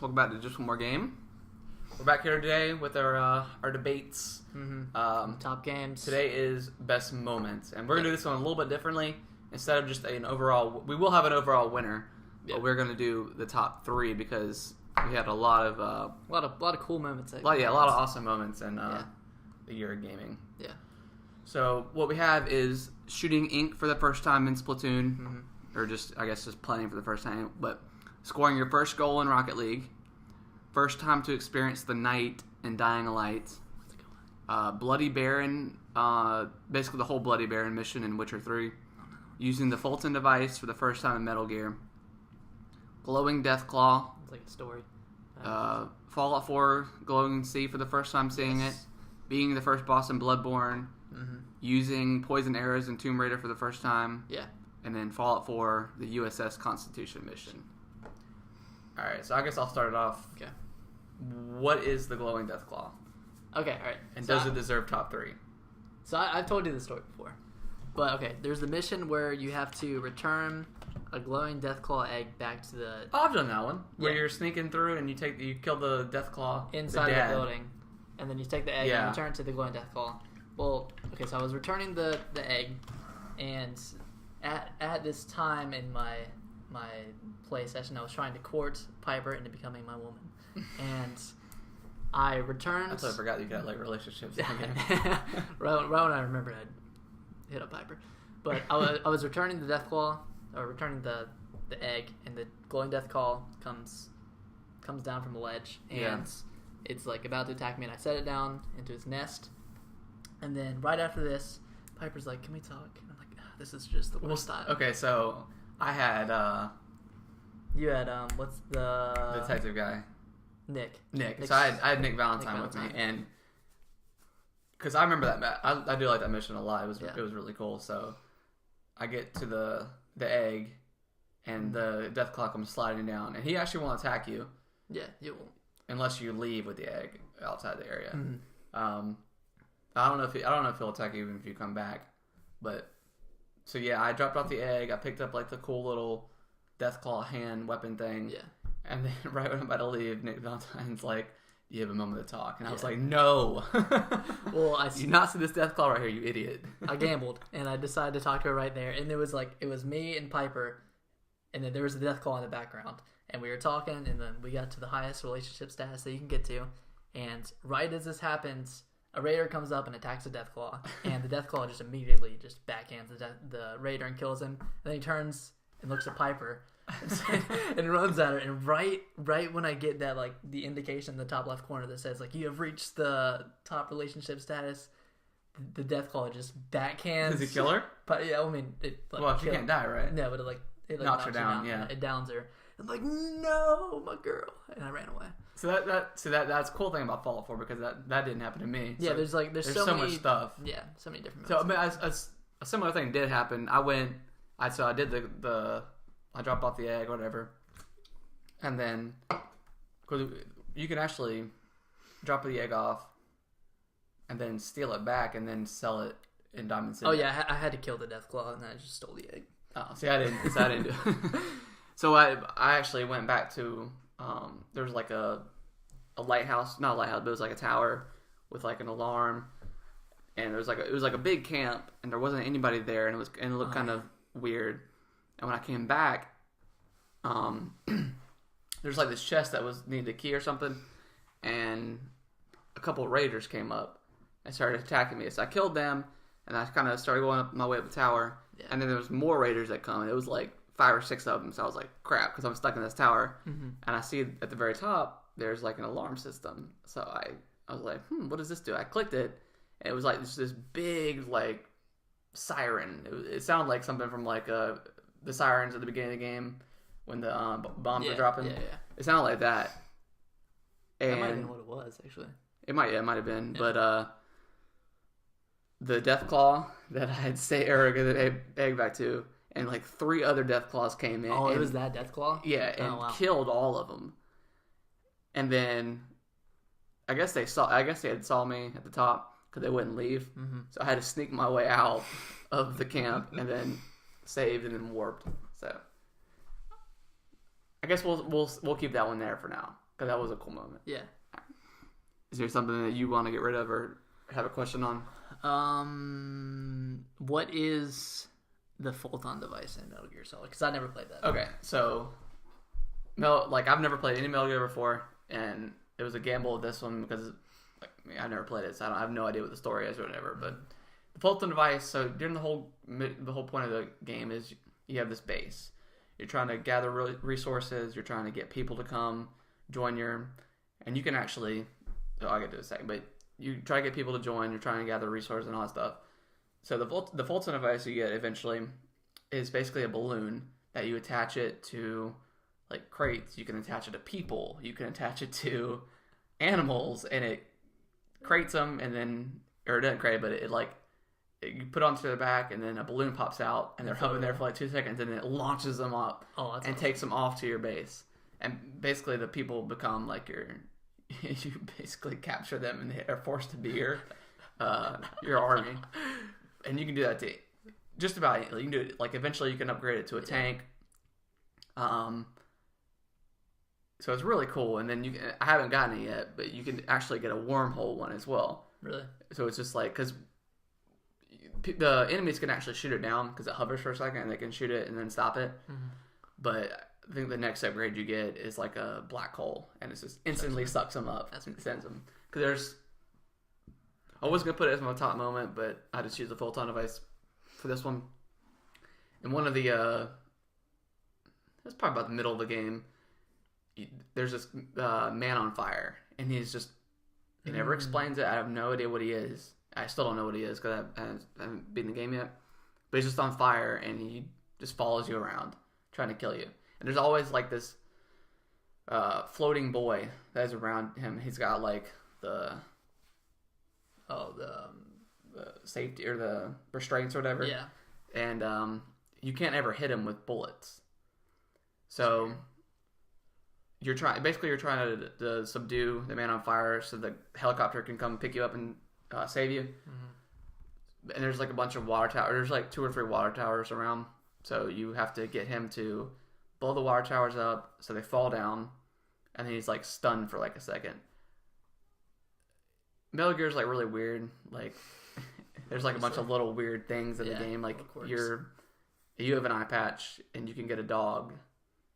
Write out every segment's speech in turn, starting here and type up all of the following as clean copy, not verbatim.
welcome back to Just One More Game. We're back here today with our debates. Top games. Today is best moments, and we're gonna do this one a little bit differently. Instead of just an overall, we will have an overall winner, but we're gonna do the top three because we had a lot of cool moments. A lot of awesome moments in the year of gaming. Yeah. So what we have is shooting ink for the first time in Splatoon, or just playing for the first time, but scoring your first goal in Rocket League, first time to experience the night in Dying Light, Bloody Baron, basically the whole Bloody Baron mission in Witcher 3, using the Fulton device for the first time in Metal Gear, glowing Deathclaw. It's like a story. Fallout 4 glowing sea for the first time seeing it, being the first boss in Bloodborne, using poison arrows in Tomb Raider for the first time, and then Fallout 4, the USS Constitution mission. Alright, so I guess I'll start it off. Okay. What is the glowing Deathclaw? Okay, alright. And so does it deserve top 3? So I've told you this story before. But okay, there's the mission where you have to return a glowing Deathclaw egg back to the... Oh, I've done that one. Where you're sneaking through and you kill the Deathclaw. Inside the building. And then you take the egg and return to the glowing Deathclaw. Well, okay, so I was returning the egg, and at this time in my play session, I was trying to court Piper into becoming my woman. And I returned... I totally forgot you got relationships in the game. right when I remembered I'd hit up Piper. But I was returning the Deathclaw, or returning the egg, and the glowing Deathclaw comes down from the ledge, and it's about to attack me, and I set it down into its nest. And then right after this, Piper's like, "Can we talk?" And I'm like, "This is just the worst time." Okay, so I had you had what's the detective guy? Nick. So I had Nick Valentine with me, and because I remember that I do like that mission a lot. It was really cool. So I get to the egg, and the Deathclaw comes sliding down, and he actually won't attack you. Yeah, he won't unless you leave with the egg outside the area. I don't know if he'll attack you even if you come back, but so I dropped off the egg. I picked up the cool little Deathclaw hand weapon thing. Yeah. And then right when I'm about to leave, Nick Valentine's like, "Do you have a moment to talk?" And I was like, "No." Well, you not see this Deathclaw right here, you idiot. I gambled, and I decided to talk to her right there. And it was me and Piper, and then there was a Deathclaw in the background. And we were talking, and then we got to the highest relationship status that you can get to. And right as this happens, a raider comes up and attacks the Deathclaw, and the Deathclaw just immediately just backhands the raider and kills him. And then he turns and looks at Piper and runs at her. And right when I get that the indication in the top left corner that says you have reached the top relationship status, the Deathclaw just backhands. Does he kill her? But yeah, I mean, she can't die, right? No, but it knocks her down. Yeah, it downs her. I'm like, "No, my girl," and I ran away. So that's a cool thing about Fallout 4 because that didn't happen to me. Yeah, so there's so many, much stuff. Yeah, so many different. So I mean, a similar thing did happen. I did I dropped off the egg, whatever, and then because you can actually drop the egg off and then steal it back and then sell it in Diamond City. Oh yeah, I had to kill the Deathclaw and then I just stole the egg. Oh, see, I didn't do it. So I actually went back to there was a lighthouse, not a lighthouse, but it was a tower with an alarm, and it was a big camp, and there wasn't anybody there, and it looked kind of weird. And when I came back, there's this chest that needed a key or something, and a couple of raiders came up and started attacking me. So I killed them, and I kind of started going up my way up the tower, and then there was more raiders that come, and it was 5 or 6 of them. So I was like, crap, because I'm stuck in this tower. And I see at the very top, there's an alarm system. So I was like, what does this do? I clicked it, and it was this big, siren. It sounded like something from, the sirens at the beginning of the game when the bombs were dropping. Yeah. It sounded like that. And that might have been what it was, actually. It might have been. Yeah. But the Deathclaw that I had the egg back to, and 3 other Deathclaws came in. Oh, it was that Deathclaw? Yeah, and killed all of them. And then I guess they had saw me at the top because they wouldn't leave. So I had to sneak my way out of the camp and then saved and then warped. So I guess we'll keep that one there for now. because that was a cool moment. Yeah. Is there something that you want to get rid of or have a question on? What is the Photon device in Metal Gear Solid? Because I never played that. Okay, so I've never played any Metal Gear before, and it was a gamble with this one because I've never played it, so I have no idea what the story is or whatever. But the Photon device. So during the whole point of the game is you have this base. You're trying to gather resources. You're trying to get people to come join and you can actually. Oh, I'll get to it in a second, but you try to get people to join. You're trying to gather resources and all that stuff. So the Photon device you get eventually is basically a balloon that you attach it to, like crates. You can attach it to people. You can attach it to animals, and it crates them, and then or it doesn't crate, but you put it onto their back, and then a balloon pops out, and they're hovering there for like 2 seconds, and then it launches them up and takes them off to your base. And basically, the people become like you basically capture them, and they are forced to be your army. And you can do that to just about anything. You can do it, like eventually you can upgrade it to a tank. So it's really cool. And then I haven't gotten it yet, but you can actually get a wormhole one as well. Really? So it's just like, because the enemies can actually shoot it down because it hovers for a second, and they can shoot it and then stop it. Mm-hmm. But I think the next upgrade you get is like a black hole, and it just instantly sucks them up and sends them. Because I was gonna put it as my top moment, but I just used the Photon device for this one. And one of the it's probably about the middle of the game. There's this man on fire, and he never explains it. I have no idea what he is. I still don't know what he is because I haven't beaten the game yet. But he's just on fire, and he just follows you around, trying to kill you. And there's always like this floating boy that is around him. He's got like the safety or the restraints or whatever. Yeah. And you can't ever hit him with bullets. So you're trying to subdue the man on fire so the helicopter can come pick you up and save you. Mm-hmm. And there's like a bunch of water towers. There's like 2 or 3 water towers around. So you have to get him to blow the water towers up so they fall down, and then he's like stunned for like a second. Metal Gear's like really weird. Like there's like a bunch of little weird things in the game. Like you have an eye patch, and you can get a dog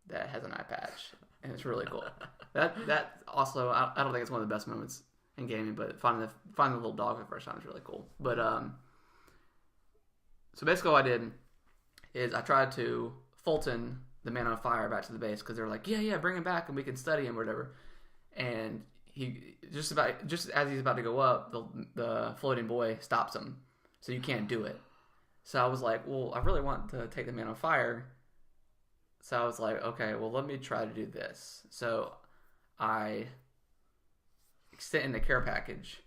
that has an eye patch, and it's really cool. that also I don't think it's one of the best moments in gaming, but finding the little dog for the first time is really cool. But so basically what I did is I tried to Fulton the man on fire back to the base because they were like, yeah, bring him back and we can study him or whatever. And he just as he's about to go up, the floating boy stops him, so you can't do it. So I was like, well, I really want to take the man on fire. So I was like, okay, well, let me try to do this. So I sent in the care package,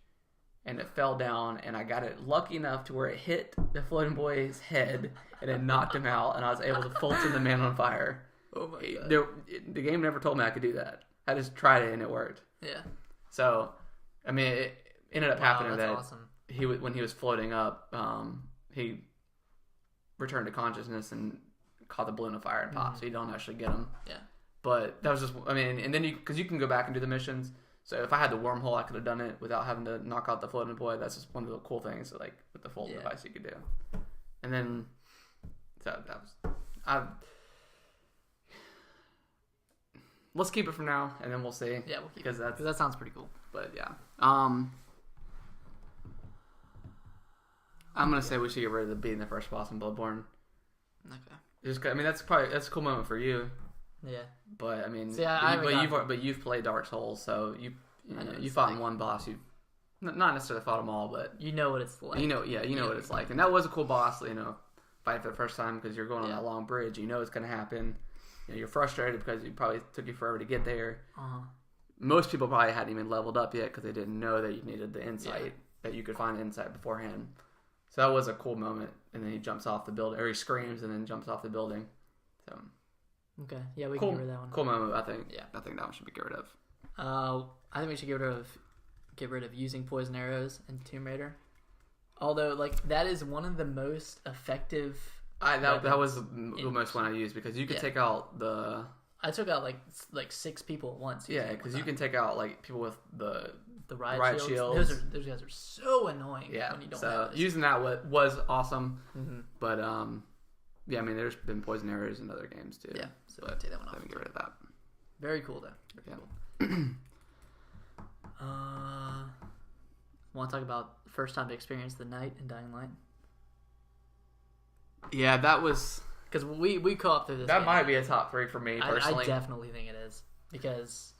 and it fell down, and I got it lucky enough to where it hit the floating boy's head, and it knocked him out, and I was able to Fulton the man on fire. Oh my god. The game never told me I could do that. I just tried it, and it worked. Yeah. So, I mean, it ended up happening that awesome. When he was floating up, he returned to consciousness and caught the balloon on fire and popped, so you don't actually get him. Yeah. But that was just, I mean, and then because you can go back and do the missions. So if I had the wormhole, I could have done it without having to knock out the floating boy. That's just one of the cool things, that, like with the Fulton device, you could do. And then that was, let's keep it for now, and then we'll see. Yeah, we'll keep because it. That sounds pretty cool. But yeah, I'm gonna say we should get rid of being the first boss in Bloodborne. Okay. Just, I mean, that's a cool moment for you. Yeah. But I mean, you've played Dark Souls, so you fought one boss. You not necessarily fought them all, but you know what it's like. You know what it's like, and that was a cool boss. Fighting for the first time because you're going on that long bridge. You know it's gonna happen. You're frustrated because it probably took you forever to get there. Uh-huh. Most people probably hadn't even leveled up yet because they didn't know that you needed the insight, that you could find the insight beforehand. So that was a cool moment. And then he jumps off the building, or he screams and then jumps off the building. So okay, yeah, we can get rid of that one. Cool moment, I think. Yeah, I think that one should be get rid of. I think we should get rid of using poison arrows in Tomb Raider. Although, like, that is one of the most effective. That was the most one I used because you could take out the I took out like 6 people at once. Yeah, because you can take out like people with the riot shields. Those guys are so annoying. Yeah, when you don't so have this. using that was awesome. Mm-hmm. But yeah, I mean, there's been poison arrows in other games too. Yeah, so but take that one off. let me get rid of that. Very cool though. Very cool. Want to talk about first time to experience the night in Dying Light? Yeah, that was. Because we co-op through this. That game. might be a top 3 for me personally. I definitely think it is because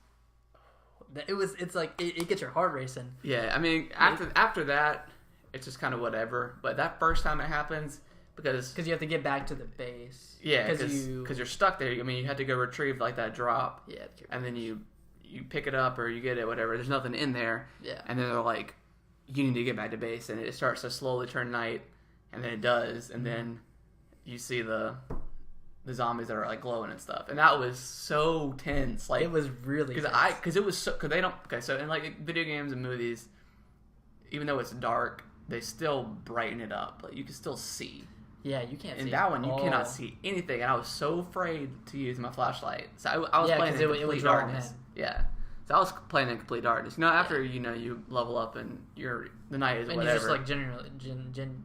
it's like it gets your heart racing. Yeah, I mean after that, it's just kind of whatever. But that first time it happens because you have to get back to the base. Yeah, because you're stuck there. I mean, you had to go retrieve like that drop. Yeah, and then you pick it up or you get it, whatever. There's nothing in there. Yeah, and then they're like, you need to get back to base, and it starts to slowly turn night, and then it does, and then you see the zombies that are like glowing and stuff, and that was so tense. Like it was really because it was so because they don't so in like video games and movies, even though it's dark, they still brighten it up. Like you can still see. Yeah, you can't. In that one, you cannot see anything, and I was so afraid to use my flashlight. So I was playing in complete darkness. Yeah. So I was playing in complete darkness. After you level up and the night is and whatever. You just like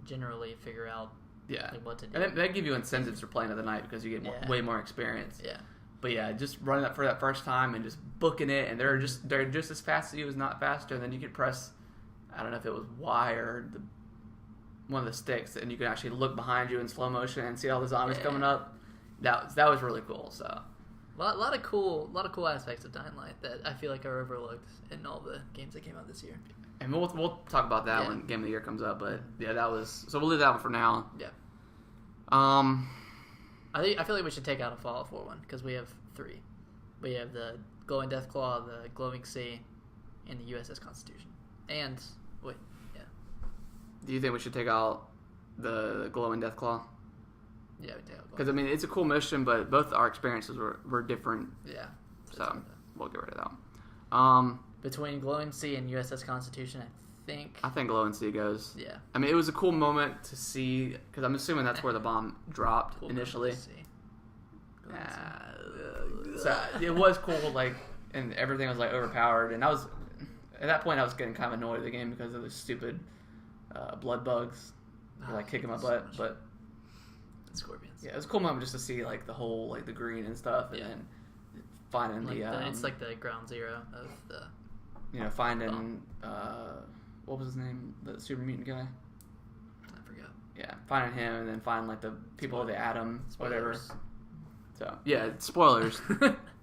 generally figure out like what to do. And they give you incentives for playing at the night because you get way more experience. Yeah. But yeah, just running that for that first time and just booking it, and they're just as fast as you, as not faster. And then you could press, I don't know if it was Y or one of the sticks, and you can actually look behind you in slow motion and see all the zombies coming up. That was really cool. So. A lot of cool aspects of Dying Light that I feel like are overlooked in all the games that came out this year. And we'll talk about that when Game of the Year comes up. But yeah, that was so. We'll leave that one for now. Yeah. I feel like we should take out a Fallout 4 one because we have 3. We have the Glowing Deathclaw, the Glowing Sea, and the USS Constitution. And do you think we should take out the Glowing Deathclaw? Yeah, we take out. Because I mean, it's a cool mission, but both our experiences were different. Yeah. So we'll get rid of that one. Between Glowing Sea and USS Constitution, I think Glowing Sea goes. Yeah. I mean, it was a cool moment to see because I'm assuming that's where the bomb dropped initially. So it was cool, like, and everything was like overpowered, and I was at that point I was getting kind of annoyed at the game because of the stupid blood bugs, like kicking my butt, but. Scorpions. Yeah, it was a cool moment just to see like the whole like the green and stuff, and then finding it's like the ground zero of the. Finding what was his name? The super mutant guy. I forgot. Yeah, finding him, and then finding like the people of the atom, whatever. Spoilers. So yeah, spoilers.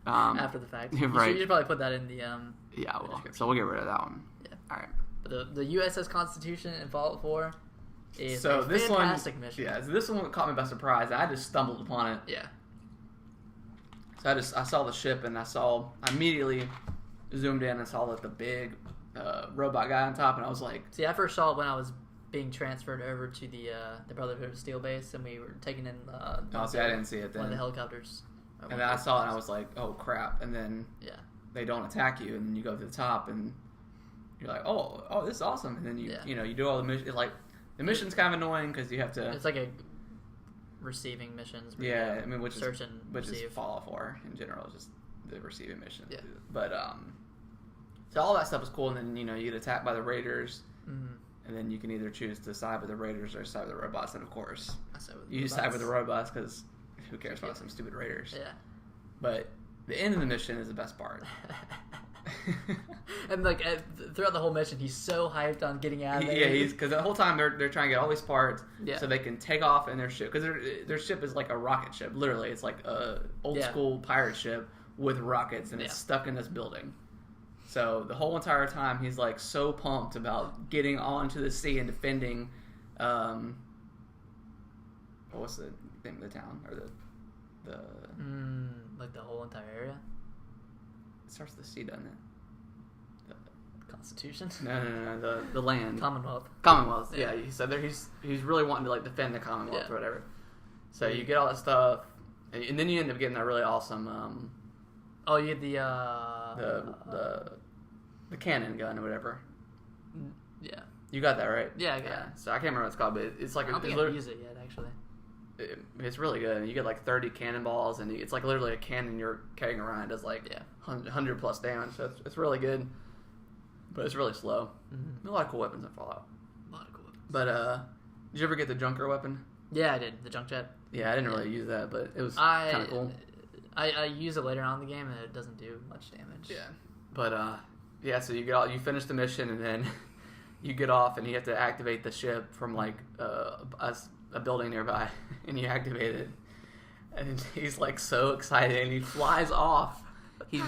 After the fact, right? You should probably put that in the Yeah, well, so we'll get rid of that one. Yeah. All right. But the USS Constitution in Fallout 4. It's a fantastic mission. Yeah, so this one caught me by surprise. I just stumbled upon it. Yeah. So I saw the ship, and I immediately zoomed in and saw like the big robot guy on top, and I was like, see, I first saw it when I was being transferred over to the Brotherhood of Steel base, and we were taking in I didn't see it then. One of the helicopters. And then I saw it, and I was like, oh crap! And then they don't attack you, and then you go to the top, and you're like, oh, this is awesome. And then you do all the missions. Like the mission's kind of annoying because you have to. It's like a receiving missions. Yeah, I mean, which is receive. Fallout 4 in general, just the receiving mission. Yeah. But so all that stuff is cool, and then you get attacked by the raiders, and then you can either choose to side with the raiders or side with the robots. And of course, you side with the robots because who cares about some stupid raiders? Yeah. But the end of the mission is the best part. And like throughout the whole mission, he's so hyped on getting out of there. Yeah, because the whole time they're trying to get all these parts so they can take off in their ship, because their ship is like a rocket ship. Literally, it's like a old school pirate ship with rockets, and it's stuck in this building. So the whole entire time, he's like so pumped about getting onto the sea and defending. What's the name of the town or the like the whole entire area? It starts with the C, doesn't it? Constitution? No. The land. Commonwealth. Yeah, he said there he's really wanting to like defend the Commonwealth or whatever. So you get all that stuff, and then you end up getting that really awesome. You get the cannon gun or whatever. Yeah. You got that right? Yeah, I got it. So I can't remember what it's called, but it's like I don't think I've used it yet, actually. it's really good. You get like 30 cannonballs, and it's like literally a cannon you're carrying around. It does like 100 plus damage. So it's really good, but it's really slow. A lot of cool weapons in Fallout. A lot of cool weapons. But did you ever get the Junker weapon? Yeah, I did. The junk jet. Yeah, I didn't really use that, but it was kind of cool. I use it later on in the game, and it doesn't do much damage. Yeah, but yeah. So you finish the mission, and then you get off, and you have to activate the ship from like a building nearby, and you activate it, and he's like so excited, and he flies off. It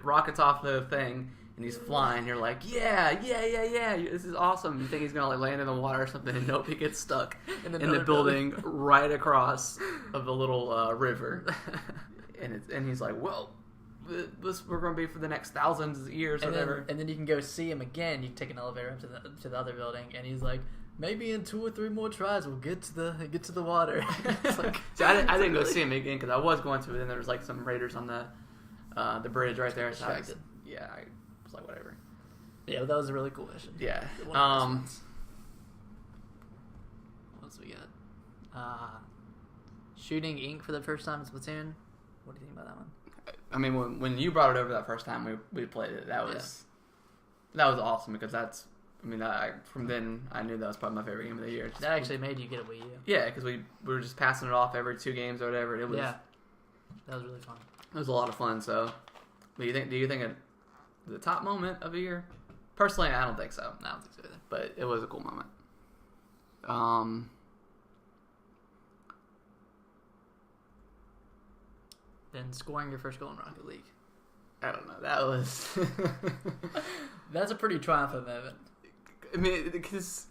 rockets off the thing, and he's flying. You're like, yeah, this is awesome. You think he's gonna like land in the water or something, and nope, he gets stuck in the building right across of the little river, and he's like, well, we're gonna be for the next thousands of years or whatever. And then you can go see him again. You can take an elevator up to the other building, and he's like, maybe in 2 or 3 more tries we'll get to the water. It's like, see, I didn't go see him again because I was going to, but then there was like some raiders on the bridge right there. So I was like, whatever. Yeah, but that was a really cool mission. Yeah. What else we got? Shooting ink for the first time in Splatoon. What do you think about that one? I mean, when you brought it over that first time we played it, that was awesome because from then I knew that was probably my favorite game of the year. That actually made you get a Wii U. Yeah, because we were just passing it off every 2 games or whatever. It was that was really fun. It was a lot of fun. So, do you think it the top moment of the year? Personally, I don't think so. I don't think so either. But it was a cool moment. Then scoring your first goal in Rocket League. I don't know. That was That's a pretty triumphant moment. I mean, because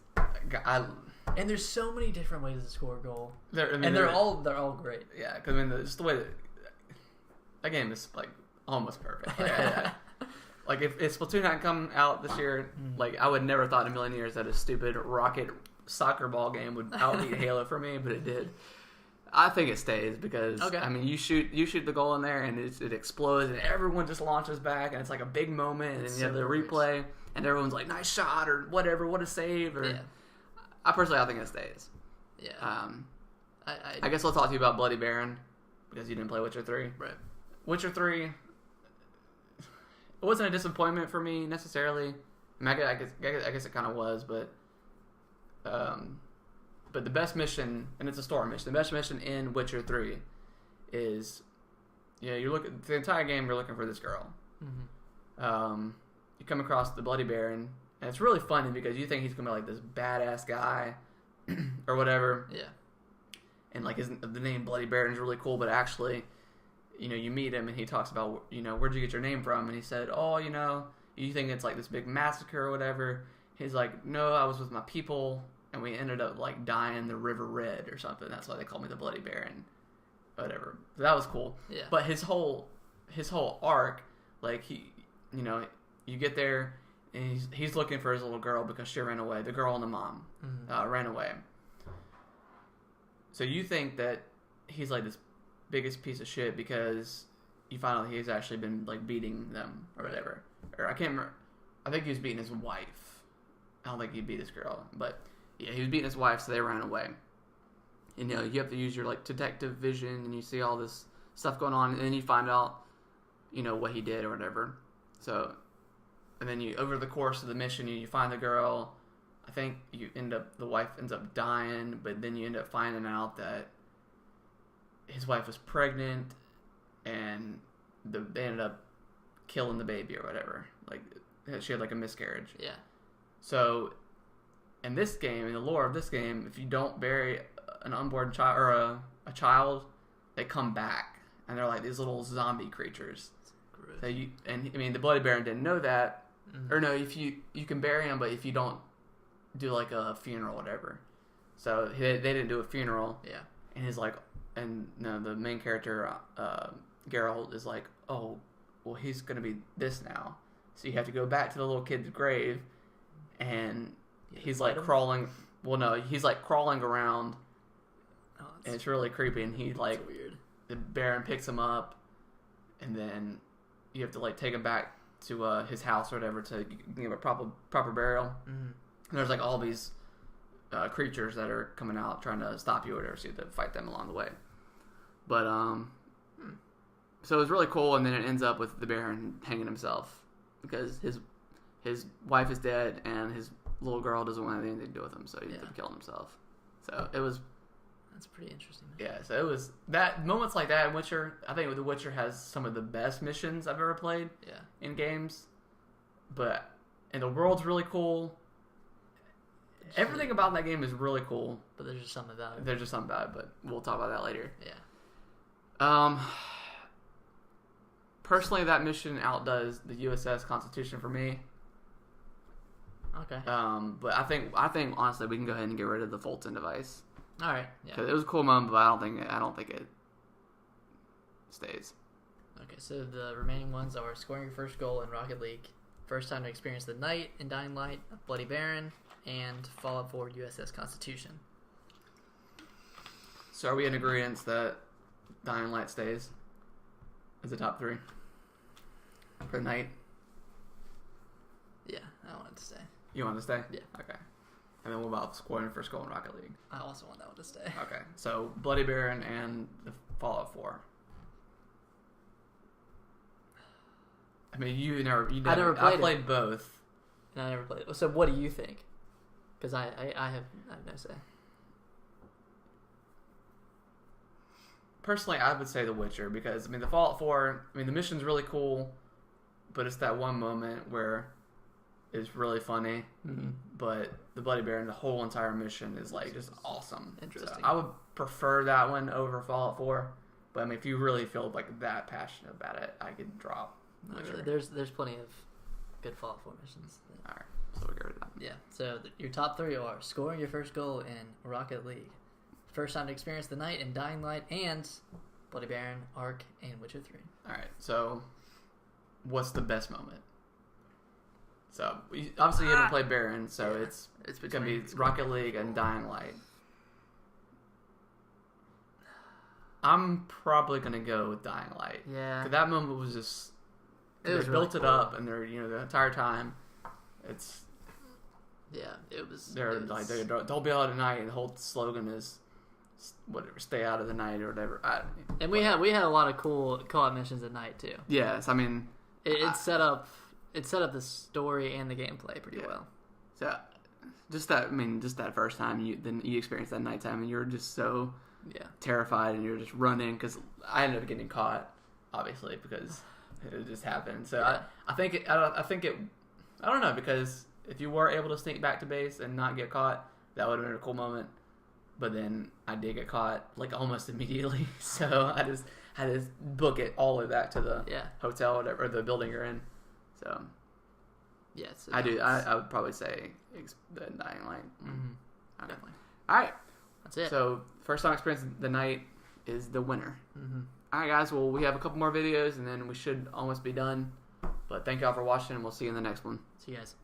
and there's so many different ways to score a goal, they're all great. Yeah, because just the way that game is like almost perfect. Like if Splatoon hadn't come out this year, like I would never thought in a million years that a stupid rocket soccer ball game would outbeat Halo for me, but it did. I think it stays because I mean you shoot the goal in there and it explodes and everyone just launches back and it's like a big moment and you have the replay and everyone's like nice shot or whatever, what a save or I think it stays. Yeah. I guess I'll talk to you about Bloody Baron because you didn't play Witcher 3. Right. Witcher 3 it wasn't a disappointment for me necessarily. I mean, I guess it kind of was, but the best mission, and it's a story mission, the best mission in Witcher 3 is, you're looking, the entire game you're looking for this girl. Mm-hmm. You come across the Bloody Baron, and it's really funny because you think he's going to be like this badass guy or whatever. Yeah. And like the name Bloody Baron is really cool, but actually, you meet him and he talks about, where'd you get your name from? And he said, oh, you think it's like this big massacre or whatever. He's like, no, I was with my people. And we ended up like dyeing the river red or something. That's why they called me the Bloody Baron. Whatever. So that was cool. Yeah. But his whole arc, like you get there and he's looking for his little girl because she ran away. The girl and the mom ran away. So you think that he's like this biggest piece of shit because you find out he's actually been like beating them or whatever. Or I can't remember. I think he was beating his wife. I don't think he beat his girl, but. Yeah, he was beating his wife, so they ran away. And, you have to use your, like, detective vision, and you see all this stuff going on, and then you find out, what he did or whatever. So, and then over the course of the mission, you find the girl. I think the wife ends up dying, but then you end up finding out that his wife was pregnant, and they ended up killing the baby or whatever. Like, she had, like, a miscarriage. Yeah. So... in this game, in the lore of this game, if you don't bury an unborn child or a child, they come back and they're like these little zombie creatures. So the Bloody Baron didn't know that, or no, if you can bury him, but if you don't do like a funeral, or whatever. So they didn't do a funeral. Yeah, and he's like, the main character, Geralt is like, oh, well, he's gonna be this now. So you have to go back to the little kid's grave, and he's like crawling. Well, no, he's like crawling around, and it's really creepy. And he like weird. The Baron picks him up, and then you have to like take him back to his house or whatever to give a proper burial. Mm-hmm. And there's like all these creatures that are coming out trying to stop you or whatever, so you have to fight them along the way. But so it was really cool, and then it ends up with the Baron hanging himself because his wife is dead and his little girl doesn't want anything to do with him, so he ends up killing himself. So it was. That's pretty interesting. Yeah, so it was that moments like that in Witcher. I think The Witcher has some of the best missions I've ever played. In games, and the world's really cool. Everything about that game is really cool. But there's just something about it. There's just something about it, but we'll talk about that later. Yeah. Personally, that mission outdoes the USS Constitution for me. Okay. But I think honestly we can go ahead and get rid of the Fulton device. All right. Yeah. Because it was a cool moment, but I don't think it stays. Okay, so the remaining ones are scoring your first goal in Rocket League, first time to experience the night in Dying Light, Bloody Baron, and Fallout 4 USS Constitution. So are we in agreement that Dying Light stays as a top 3 for the night? Yeah, I want it to stay. You want it to stay? Yeah. Okay. And then what about scoring your first goal in Rocket League? I also want that one to stay. Okay, so Bloody Baron and the Fallout 4. I mean, I never played. I played both. And I never played it. So what do you think? Because I have no say. Personally, I would say The Witcher because, I mean, the Fallout 4, I mean, the mission's really cool, but it's that one moment where it's really funny. Mm-hmm. But the Bloody Baron, the whole entire mission is like just awesome. Interesting. So I would prefer that one over Fallout 4. But I mean, if you really feel like that passionate about it, I could drop Witcher. There's plenty of good Fallout 4 missions. All right, so we'll get rid of that. Yeah. So your top 3 are scoring your first goal in Rocket League, first time to experience the night in Dying Light, and Bloody Baron, Ark, and Witcher 3. All right. So, what's the best moment? So obviously you haven't played Baron, so it's gonna be Rocket League and Dying Light. I'm probably gonna go with Dying Light. Yeah. 'Cause that moment was just they built it up, and they're the entire time. It was. They're like don't be out at night, and the whole slogan is whatever, stay out of the night or whatever. And we had a lot of cool co-op missions at night too. Yes, I mean it set up the story and the gameplay pretty well. So just that first time you experience that nighttime, and you're just so terrified, and you're just running because I ended up getting caught, obviously, because it just happened. So I don't know, because if you were able to sneak back to base and not get caught, that would have been a cool moment. But then I did get caught like almost immediately, so I just had to book it all the way back to the hotel, or whatever, or the building you're in. So yes, I would probably say the Dying Light. Mm-hmm. Definitely. All right, that's it. So first time experience the night is the winner. Mm-hmm. All right, guys. Well, we have a couple more videos, and then we should almost be done. But thank y'all for watching, and we'll see you in the next one. See you guys.